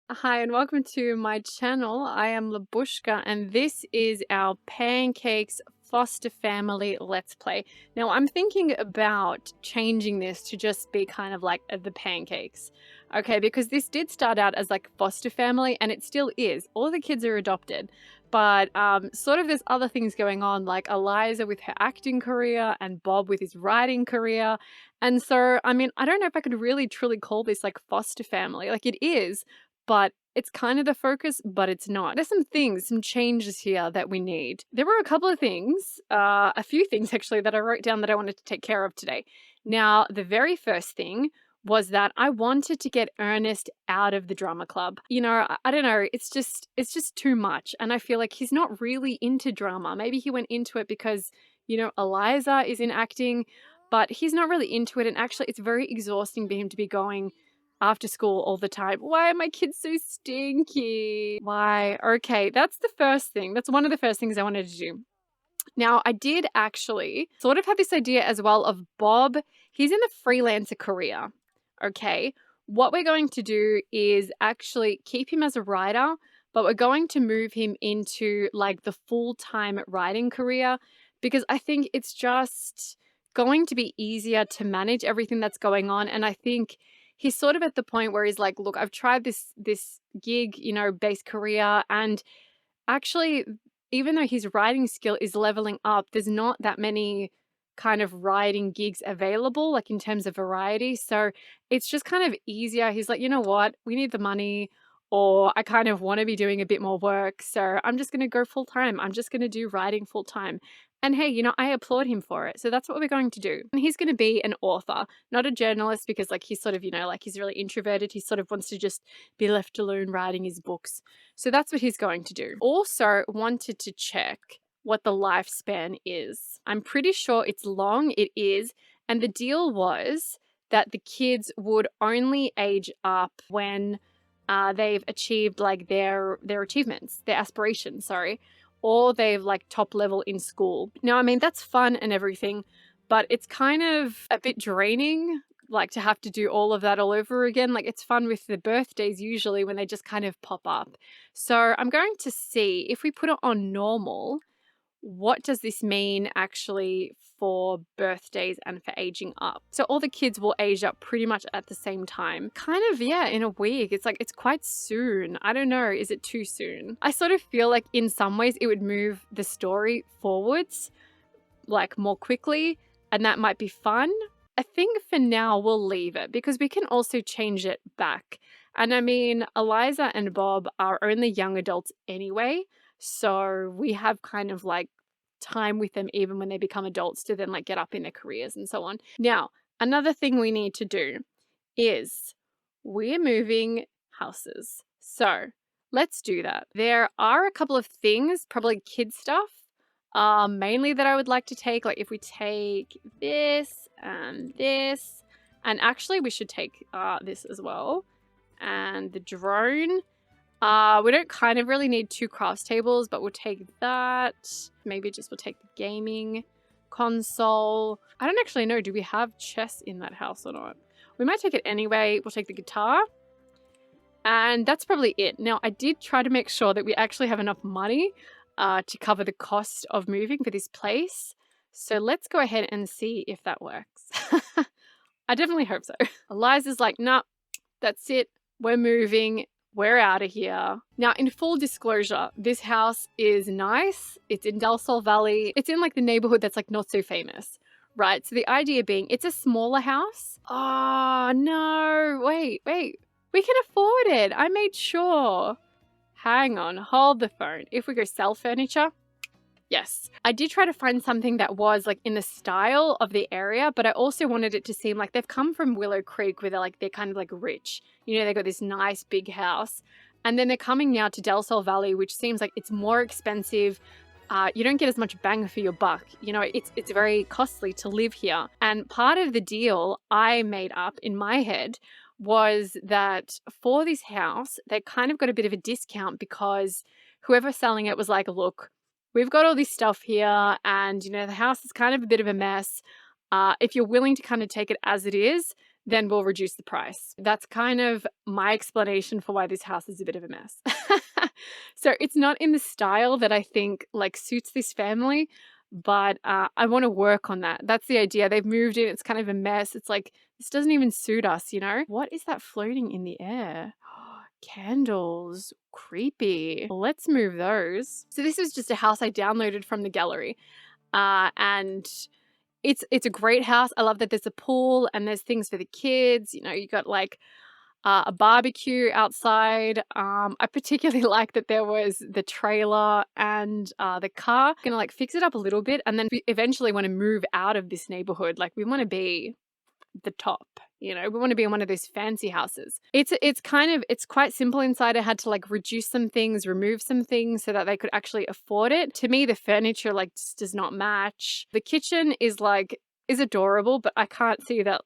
Hi and welcome to my channel. I am Labushka and this is our Pancakes foster family let's play. Now I'm thinking about changing this to just be kind of like the Pancakes. Okay, because this did start out as like foster family and it still is. All the kids are adopted. But sort of there's other things going on like Eliza with her acting career and Bob with his writing career. And so, I mean, I don't know if I could really truly call this like foster family. Like it is, but it's kind of the focus, but it's not. There's some things, some changes here that we need. There were a couple of things, a few things actually, that I wrote down that I wanted to take care of today. Now, the very first thing was that I wanted to get Ernest out of the drama club. You know, I don't know, it's just too much. And I feel like he's not really into drama. Maybe he went into it because, Eliza is in acting, but he's not really into it. And actually, it's very exhausting for him to be going after school all the time. Why are my kids so stinky? Why? Okay, that's the first thing. That's one of the first things I wanted to do. Now, I did actually sort of have this idea as well of Bob. He's in the freelancer career. Okay. What we're going to do is actually keep him as a writer, but we're going to move him into like the full-time writing career because I think it's just going to be easier to manage everything that's going on. And I think he's sort of at the point where he's like, look, I've tried this gig, based career, and actually, even though his writing skill is leveling up, there's not that many kind of writing gigs available, like in terms of variety. So it's just kind of easier. He's like, you know what? We need the money, or I kind of want to be doing a bit more work. So I'm just going to go full time. I'm just going to do writing full time. And hey, I applaud him for it. So that's what we're going to do. And he's going to be an author, not a journalist, because like he's sort of, like he's really introverted. He sort of wants to just be left alone writing his books. So that's what he's going to do. Also wanted to check what the lifespan is. I'm pretty sure it's long. It is. And the deal was that the kids would only age up when they've achieved like their achievements, their aspirations, sorry, or they've like top level in school. Now, I mean, that's fun and everything, but it's kind of a bit draining, like to have to do all of that all over again. Like it's fun with the birthdays usually when they just kind of pop up. So I'm going to see if we put it on normal, what does this mean actually for birthdays and for aging up? So all the kids will age up pretty much at the same time. Kind of, yeah, in a week. It's like, it's quite soon. I don't know. Is it too soon? I sort of feel like in some ways it would move the story forwards, like more quickly, and that might be fun. I think for now we'll leave it because we can also change it back. And I mean, Eliza and Bob are only young adults anyway. So we have kind of like time with them even when they become adults to then like get up in their careers and so on. Now, another thing we need to do is we're moving houses. So let's do that. There are a couple of things, probably kid stuff, mainly that I would like to take. Like if we take this and this, and actually we should take this as well, and the drone. We don't kind of really need 2 crafts tables, but we'll take that. Maybe just we'll take the gaming console. I don't actually know. Do we have chess in that house or not? We might take it anyway. We'll take the guitar. And that's probably it. Now, I did try to make sure that we actually have enough money to cover the cost of moving for this place. So let's go ahead and see if that works. I definitely hope so. Eliza's like, nah, that's it. We're moving. We're out of here. Now, in full disclosure, this house is nice. It's in Del Sol Valley. It's in like the neighborhood that's like not so famous, right? So the idea being it's a smaller house. Oh, no. Wait. We can afford it. I made sure. Hang on. Hold the phone. If we go sell furniture, yes. I did try to find something that was like in the style of the area, but I also wanted it to seem like they've come from Willow Creek where they're kind of like rich. They got this nice big house. And then they're coming now to Del Sol Valley, which seems like it's more expensive. You don't get as much bang for your buck. It's very costly to live here. And part of the deal I made up in my head was that for this house, they kind of got a bit of a discount because whoever's selling it was like, look, we've got all this stuff here and, the house is kind of a bit of a mess. If you're willing to kind of take it as it is, then we'll reduce the price. That's kind of my explanation for why this house is a bit of a mess. So it's not in the style that I think like suits this family, but I want to work on that. That's the idea. They've moved in. It's kind of a mess. It's like, this doesn't even suit us, you know? What is that floating in the air? Candles. Creepy. Let's move those. So this is just a house I downloaded from the gallery. And it's a great house. I love that there's a pool and there's things for the kids. You know, you got like a barbecue outside. I particularly like that there was the trailer and the car. Gonna like fix it up a little bit, and then we eventually want to move out of this neighborhood. Like we want to be the top, you know, we want to be in one of those fancy houses. It's quite simple inside. I had to like reduce some things, remove some things so that they could actually afford it. To me, the furniture like just does not match. The kitchen is adorable, but I can't see that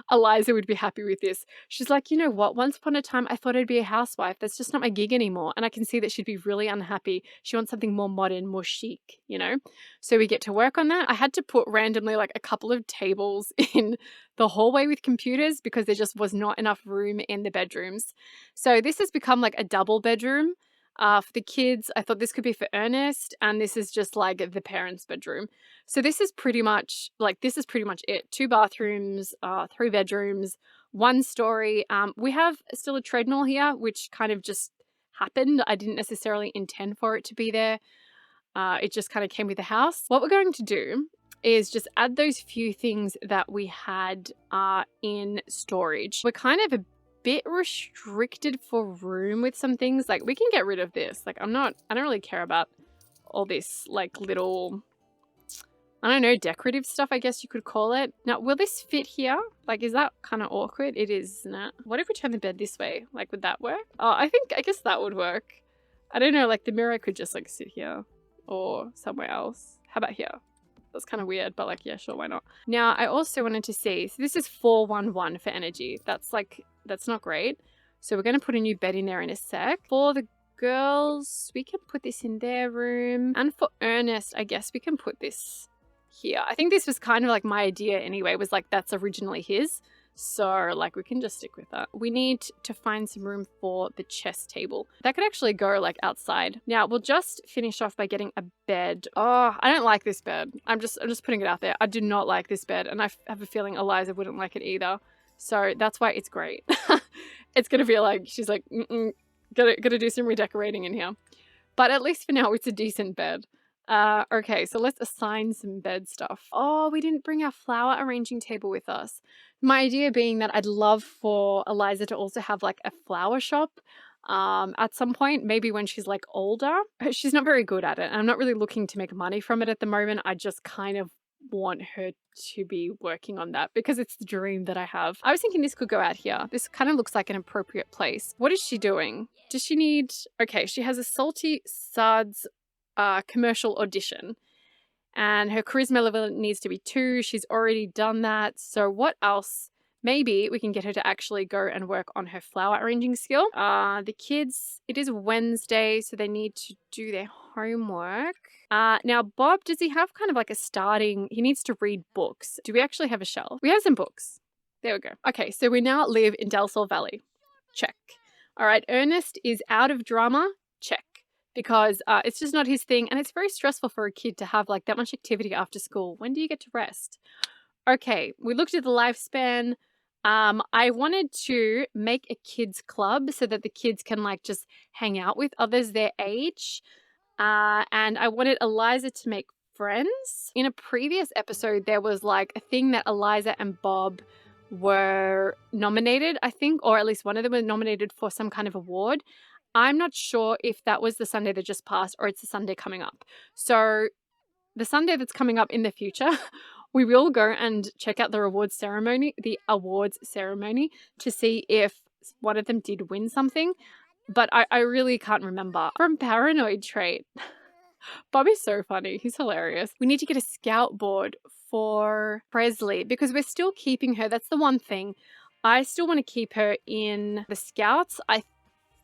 Eliza would be happy with this. She's like, you know what? Once upon a time, I thought I'd be a housewife. That's just not my gig anymore. And I can see that she'd be really unhappy. She wants something more modern, more chic, you know? So we get to work on that. I had to put randomly like a couple of tables in the hallway with computers because there just was not enough room in the bedrooms. So this has become like a double bedroom. For the kids, I thought this could be for Ernest, and this is just like the parents' bedroom. So this is pretty much it. 2 bathrooms, 3 bedrooms, 1 story. We have still a treadmill here, which kind of just happened. I didn't necessarily intend for it to be there. It just kind of came with the house. What we're going to do is just add those few things that we had in storage. We're kind of a bit restricted for room with some things. Like we can get rid of this. Like I don't really care about all this like little, I don't know, decorative stuff, I guess you could call it. Now, will this fit here? Like, is that kind of awkward? It is, isn't it? What if we turn the bed this way? Like, would that work? Oh, I guess that would work. I don't know, like the mirror could just like sit here or somewhere else. How about here? That's kind of weird, but like, yeah, sure, why not? Now, I also wanted to see, so this is 411 for energy. That's not great. So we're going to put a new bed in there in a sec. For the girls, we can put this in their room. And for Ernest, I guess we can put this here. I think this was kind of like my idea anyway, was like that's originally his. So like we can just stick with that. We need to find some room for the chess table. That could actually go like outside. Now we'll just finish off by getting a bed. Oh, I don't like this bed. I'm just putting it out there. I do not like this bed, and I have a feeling Eliza wouldn't like it either. So that's why it's great. It's gonna feel like she's like, gotta do some redecorating in here. But at least for now, it's a decent bed. Okay, so let's assign some bed stuff. Oh, we didn't bring our flower arranging table with us. My idea being that I'd love for Eliza to also have like a flower shop at some point, maybe when she's like older. She's not very good at it, and I'm not really looking to make money from it at the moment. I just kind of want her to be working on that because it's the dream that I have. I was thinking this could go out here. This kind of looks like an appropriate place. What is she doing? Does she need... Okay, she has a Salty Suds commercial audition, and her charisma level needs to be 2. She's already done that. So what else? Maybe we can get her to actually go and work on her flower arranging skill. The kids, it is Wednesday, so they need to do their homework. Now, Bob, does he have kind of like he needs to read books. Do we actually have a shelf? We have some books. There we go. Okay, so we now live in Del Sol Valley. Check. All right, Ernest is out of drama. Check. Because it's just not his thing, and it's very stressful for a kid to have like that much activity after school. When do you get to rest? Okay, we looked at the lifespan. I wanted to make a kids club so that the kids can like just hang out with others their age. And I wanted Eliza to make friends. In a previous episode, there was like a thing that Eliza and Bob were nominated, I think, or at least one of them were nominated for some kind of award. I'm not sure if that was the Sunday that just passed or it's the Sunday coming up. So the Sunday that's coming up in the future, we will go and check out the awards ceremony to see if one of them did win something. But I really can't remember. From Paranoid Trait. Bob is so funny. He's hilarious. We need to get a scout board for Presley because we're still keeping her. That's the one thing. I still want to keep her in the scouts. I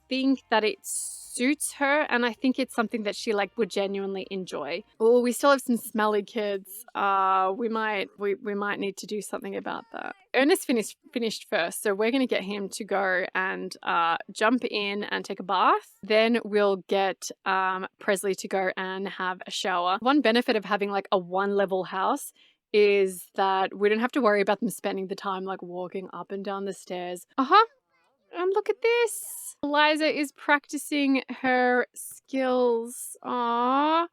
think that it's suits her, and I think it's something that she like would genuinely enjoy. Oh, we still have some smelly kids. We might need to do something about that. Ernest finished first, so we're gonna get him to go and jump in and take a bath. Then we'll get Presley to go and have a shower. One benefit of having like a one-level house is that we don't have to worry about them spending the time like walking up and down the stairs. And look at this. Eliza is practicing her skills. Aww.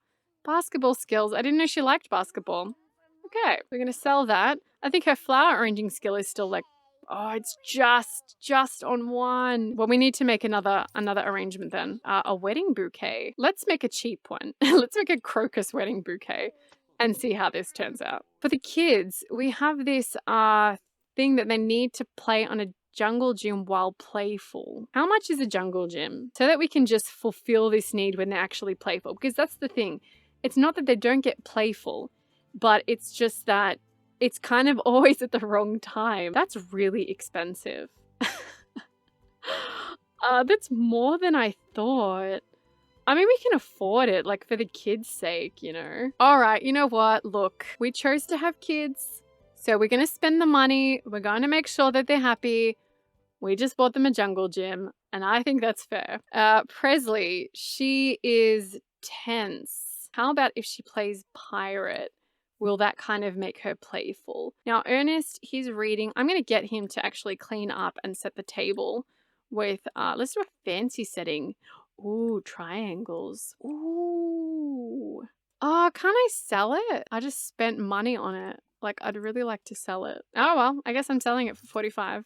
Basketball skills. I didn't know she liked basketball. Okay, we're going to sell that. I think her flower arranging skill is still like, oh, it's just on one. Well, we need to make another arrangement then. A wedding bouquet. Let's make a cheap one. Let's make a crocus wedding bouquet and see how this turns out. For the kids, we have this thing that they need to play on a jungle gym while playful. How much is a jungle gym? So that we can just fulfill this need when they're actually playful. Because that's the thing. It's not that they don't get playful, but it's just that it's kind of always at the wrong time. That's really expensive. That's more than I thought. I mean, we can afford it, like for the kids' sake, you know. All right, you know what? Look, we chose to have kids, so we're going to spend the money. We're going to make sure that they're happy. We just bought them a jungle gym, and I think that's fair. Presley, she is tense. How about if she plays pirate? Will that kind of make her playful? Now, Ernest, he's reading. I'm going to get him to actually clean up and set the table with, let's do a fancy setting. Ooh, triangles. Ooh. Oh, can't I sell it? I just spent money on it. Like, I'd really like to sell it. Oh, well, I guess I'm selling it for 45.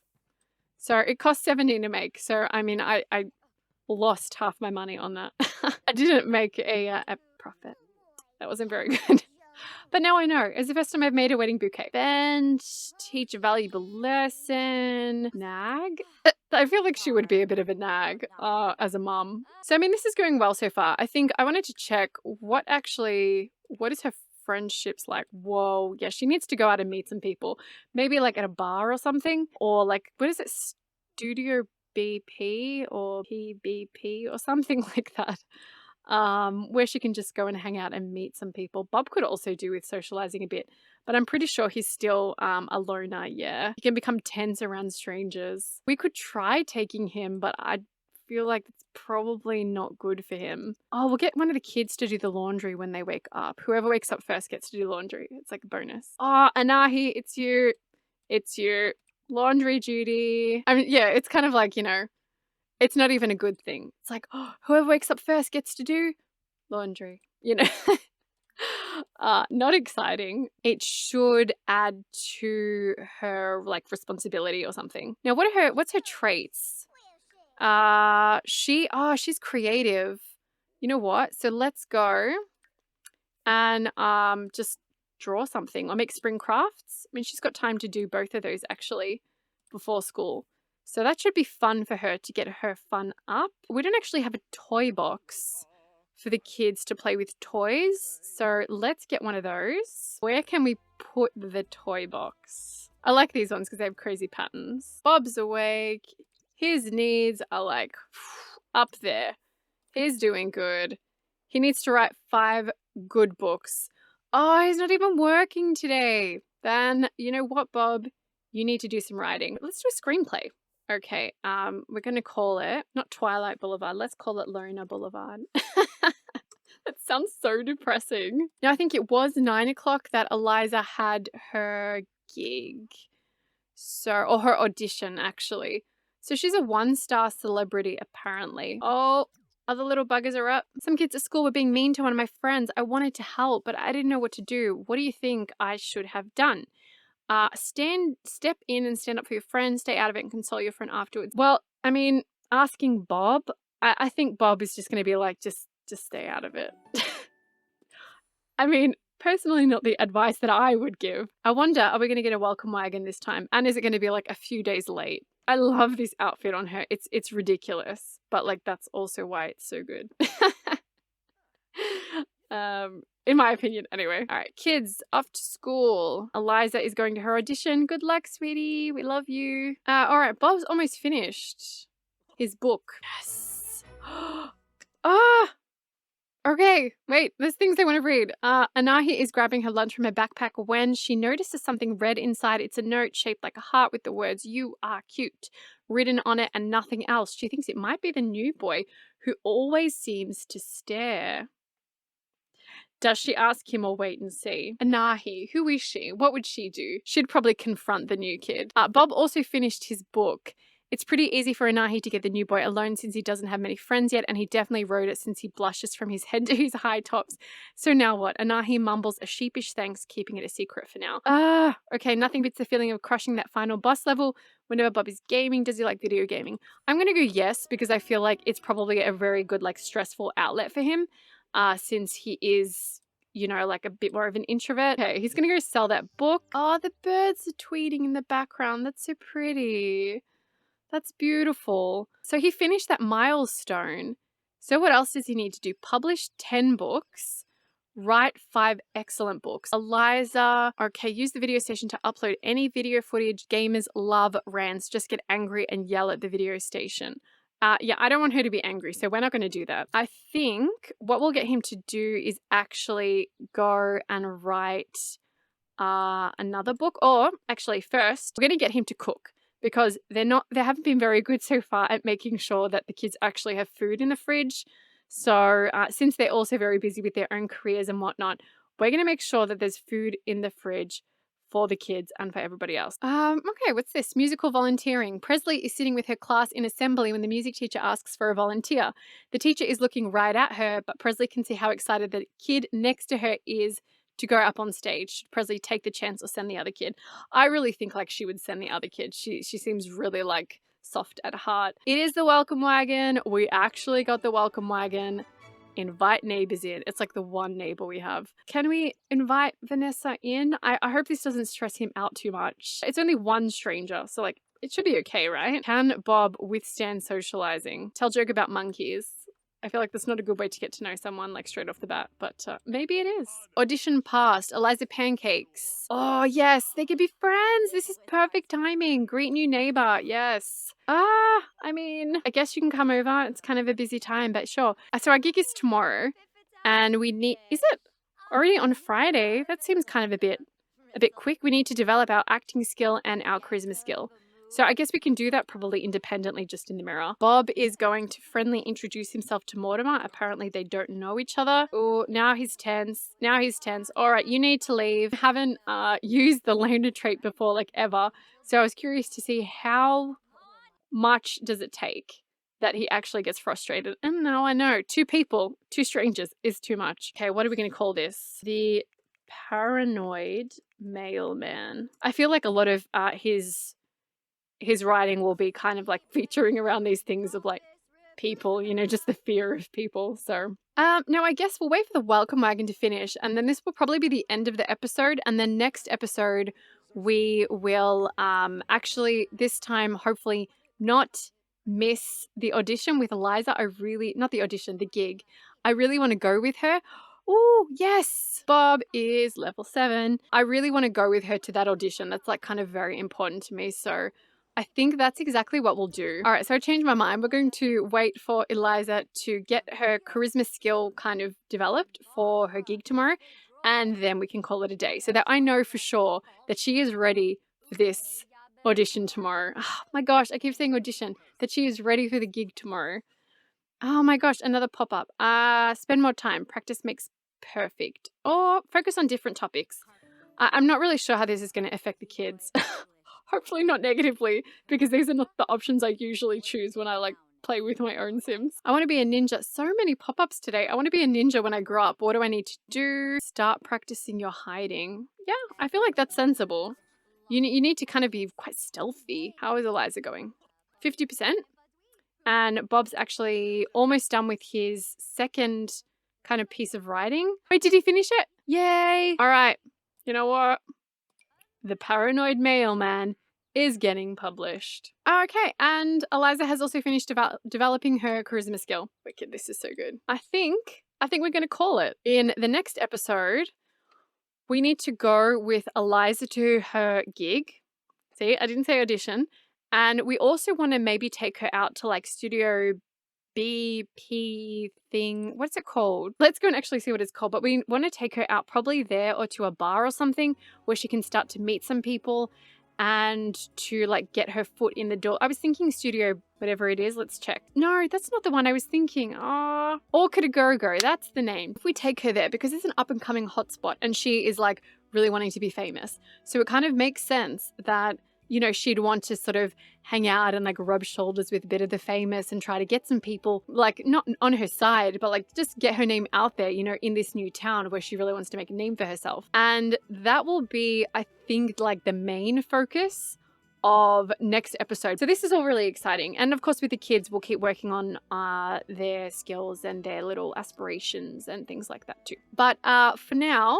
So it cost 17 to make. So, I mean, I lost half my money on that. I didn't make a profit. That wasn't very good. But now I know. It's the first time I've made a wedding bouquet. Bend, teach a valuable lesson, nag. I feel like she would be a bit of a nag as a mum. So, I mean, this is going well so far. I think I wanted to check what is her friendships like? Whoa, yeah, she needs to go out and meet some people. Maybe like at a bar or something. Or like, what is it? Studio BP or PBP or something like that. Where she can just go and hang out and meet some people. Bob could also do with socializing a bit, but I'm pretty sure he's still a loner, yeah. He can become tense around strangers. We could try taking him, but I feel like it's probably not good for him. Oh, we'll get one of the kids to do the laundry when they wake up. Whoever wakes up first gets to do laundry. It's like a bonus. Oh, Anahi, it's you. It's your laundry duty. I mean, yeah, it's kind of like, you know, it's not even a good thing. It's like, oh, whoever wakes up first gets to do laundry, you know. Not exciting. It should add to her like responsibility or something. Now, what's her traits? She's creative. You know what? So let's go and just draw something or make spring crafts. I mean, she's got time to do both of those actually before school. So that should be fun for her to get her fun up. We don't actually have a toy box for the kids to play with toys. So let's get one of those. Where can we put the toy box? I like these ones because they have crazy patterns. Bob's awake. His needs are like up there. He's doing good. He needs to write 5 good books. Oh, he's not even working today. Then, you know what, Bob? You need to do some writing. Let's do a screenplay. Okay, we're going to call it, not Twilight Boulevard, let's call it Loner Boulevard. That sounds so depressing. Now, I think it was 9 o'clock that Eliza had her gig. Or her audition, actually. So she's a 1-star celebrity, apparently. Oh, other little buggers are up. Some kids at school were being mean to one of my friends. I wanted to help, but I didn't know what to do. What do you think I should have done? Step in and stand up for your friend, stay out of it and console your friend afterwards. Well, I mean, asking Bob, I think Bob is just going to be like, just stay out of it. I mean, personally not the advice that I would give. I wonder, are we going to get a welcome wagon this time? And is it going to be like a few days late? I love this outfit on her. It's ridiculous, but like that's also why it's so good. In my opinion, anyway. All right, kids, off to school. Eliza is going to her audition. Good luck, sweetie. We love you. All right, Bob's almost finished his book. Yes. Ah! Okay, wait, there's things I want to read. Anahi is grabbing her lunch from her backpack when she notices something red inside. It's a note shaped like a heart with the words, "You are cute," written on it and nothing else. She thinks it might be the new boy who always seems to stare. Does she ask him or wait and see? Anahi, who is she? What would she do? She'd probably confront the new kid. Bob also finished his book. It's pretty easy for Anahi to get the new boy alone since he doesn't have many friends yet, and he definitely wrote it since he blushes from his head to his high tops. So now what? Anahi mumbles a sheepish thanks, keeping it a secret for now. Okay, nothing beats the feeling of crushing that final boss level whenever Bob is gaming. Does he like video gaming? I'm gonna go yes, because I feel like it's probably a very good, like, stressful outlet for him, since he is, you know, like a bit more of an introvert. Okay, he's gonna go sell that book. Oh, the birds are tweeting in the background. That's so pretty. That's beautiful. So he finished that milestone. So what else does he need to do? Publish 10 books, write 5 excellent books. Eliza, okay, use the video station to upload any video footage. Gamers love rants. Just get angry and yell at the video station. Yeah, I don't want her to be angry, so we're not going to do that. I think what we'll get him to do is actually go and write another book. Or actually, first, we're going to get him to cook, because they haven't been very good so far at making sure that the kids actually have food in the fridge. So since they're also very busy with their own careers and whatnot, we're going to make sure that there's food in the fridge for the kids and for everybody else. Okay, what's this? Musical volunteering. Presley is sitting with her class in assembly when the music teacher asks for a volunteer. The teacher is looking right at her, but Presley can see how excited the kid next to her is to go up on stage. Should Presley take the chance or send the other kid? I really think like she would send the other kid. She seems really like soft at heart. It is the welcome wagon. We actually got the welcome wagon. Invite neighbors in. It's like the one neighbor we have. Can we invite Vanessa in? I hope this doesn't stress him out too much. It's only one stranger, so like it should be okay, right? Can Bob withstand socializing? Tell joke about monkeys. I feel like that's not a good way to get to know someone like straight off the bat, but maybe it is. Audition passed. Eliza Pancakes. Oh yes, they could be friends. This is perfect timing. Greet new neighbor. Yes. I mean, I guess you can come over. It's kind of a busy time, but sure. So our gig is tomorrow, and we need. Is it already on Friday? That seems kind of a bit quick. We need to develop our acting skill and our charisma skill. So I guess we can do that probably independently just in the mirror. Bob is going to friendly introduce himself to Mortimer. Apparently they don't know each other. Oh, now he's tense. All right, you need to leave. I haven't used the loner trait before, like ever. So I was curious to see how much does it take that he actually gets frustrated. And now I know. 2 people, 2 strangers is too much. Okay, what are we going to call this? The paranoid mailman. I feel like a lot of his writing will be kind of like featuring around these things of like people, you know, just the fear of people. So now I guess we'll wait for the welcome wagon to finish, and then this will probably be the end of the episode, and then next episode we will actually this time hopefully not miss the audition with Eliza. The gig. I really want to go with her. Oh, yes. Bob is level 7. I really want to go with her to that audition. That's like kind of very important to me. So I think that's exactly what we'll do. All right, so I changed my mind. We're going to wait for Eliza to get her charisma skill kind of developed for her gig tomorrow, and then we can call it a day so that I know for sure that she is ready for this audition tomorrow. Oh my gosh, I keep saying audition. That she is ready for the gig tomorrow. Oh my gosh, another pop-up. Spend more time. Practice makes perfect. Or focus on different topics. I'm not really sure how this is going to affect the kids. Hopefully not negatively, because these are not the options I usually choose when I like play with my own Sims. I want to be a ninja. So many pop-ups today. I want to be a ninja when I grow up. What do I need to do? Start practicing your hiding. Yeah, I feel like that's sensible. You need to kind of be quite stealthy. How is Eliza going? 50%? And Bob's actually almost done with his second kind of piece of writing. Wait, did he finish it? Yay! All right. You know what? The Paranoid Mailman is getting published. Okay, and Eliza has also finished developing her charisma skill. Wicked, this is so good. I think we're going to call it. In the next episode, we need to go with Eliza to her gig. See, I didn't say audition. And we also want to maybe take her out to like Studio BP thing. What's it called? Let's go and actually see what it's called. But we want to take her out probably there or to a bar or something where she can start to meet some people and to like get her foot in the door. I was thinking studio, whatever it is. Let's check. No, that's not the one I was thinking. Orchid Go Go. That's the name. If we take her there, because it's an up and coming hotspot and she is like really wanting to be famous. So it kind of makes sense that, you know, she'd want to sort of hang out and like rub shoulders with a bit of the famous and try to get some people like not on her side, but like just get her name out there, you know, in this new town where she really wants to make a name for herself. And that will be, I think, like the main focus of next episode. So this is all really exciting. And of course with the kids, we'll keep working on their skills and their little aspirations and things like that too. But for now,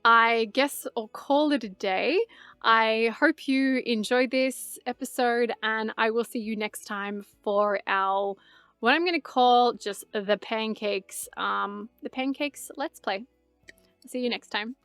I guess I'll call it a day. I hope you enjoyed this episode and I will see you next time for our, what I'm going to call just the Pancakes Let's Play. See you next time.